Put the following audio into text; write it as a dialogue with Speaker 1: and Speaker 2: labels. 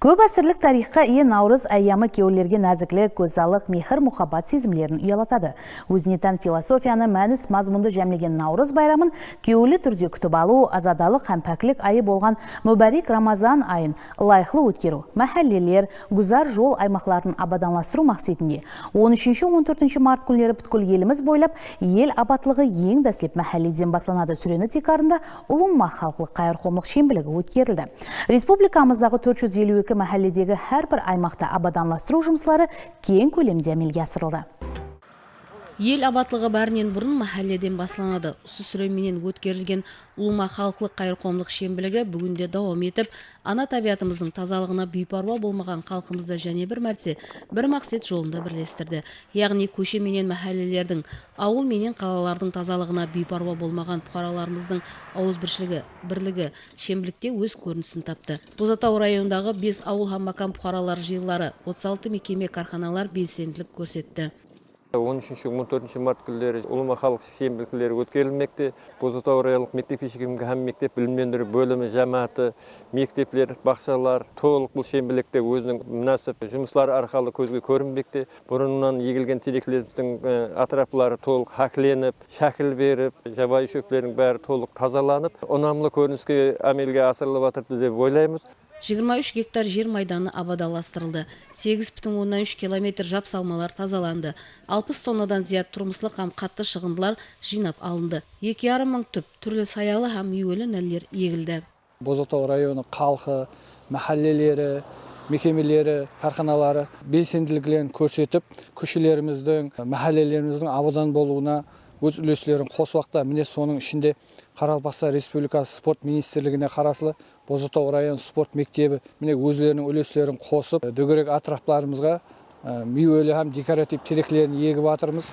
Speaker 1: Көп асырлық тарихқа ие Наурыз айямы кеулерге нәзіклік, көзалық, мехір, мұхаббат сезімлерін ұялатады. Өзіне тән философияны мәніс мазмұнды жәмлеген Наурыз байрамын кеулі түрде күтіп алу, азадалық һәм пәкілік айы болған Мүбәрек Рамазан айын лайықлы өткеру, мәхәллелер, гүзар жол аймақларын абаданластыру мақсатында 13-14 март күнлері бүткіл еліміз бойлап ел абатлығы ең дәслеп мәхәлледен басланады сүрені текарында ұлымма халқылық қайырқомлық шембілігі өткерілді. Республикамыздағы 452 мәхәлледегі әрбір аймақта абаданластыру жұмыслары кең көлемде әмелге асырылды.
Speaker 2: Ел абатлығы бәрінен бұрын мәхәлледен басланады. Осы сүременен өткерілген ұлыма халқылық қайырқомлық шембілігі бүгінде давам етіп, ана табиғатымыздың тазалығына бейпаруа болмаған халқымызды және бір мәрте бір мақсат жолында бірлестірді. Яғни көше менен мәхәллелердің, ауыл менен қалалардың тазалығына бейпаруа болмаған бұқараларымыздың ауызбіршілігі, бірлігі шембілікте өз көрінісін тапты. Бозатау районындағы 5 ауыл һәм макам бұқаралар жиылары, 36 мекеме карханалар белсенділік көрсетті.
Speaker 3: 13-14 март күндері ұлыма халық шембіліктері өткерілмекте. Бозатау районлық мектеп-жекеменгі һәм мектеп білімдендіру бөлімі жамааты, мектеплер, бақшалар толық бұл шембілікте өзінің мұнасып жұмыслары арқылы көзге көрінбекте. Бұрыннан егілген теректердің атраплары толық хакленіп, шәкіл беріп, жабайы шөптердің бәрі толық тазаланып, ұнамлы көрініске әмелге асырылып жатыр деп ойлаймыз.
Speaker 2: 23 гектар жер майданы абадаластырылды. 8,3 километр жапсалмалар тазаланды. 60 тоннадан зият тұрмыслық һәм қатты шығындылар жинап алынды. 2,5 мың түп түрлі саялы һәм мейуелі нәлелер егілді.
Speaker 4: Бозатау районы халқы, мәхәллелері, мекемелері, карханалары белсенділігін көрсетіп, көшелеріміздің, мәхәллелеріміздің абадан болуына өз үлестерін қосуақта. Міне соның ішінде Қарақалпақстан Республикасы спорт министрлігіне қарасылы Бозатау район спорт мектебі міне өздерінің үлестерін қосып, дөңгелек атраптарымызға мейуелі һәм декоратив теректерін егіп жатырмыз.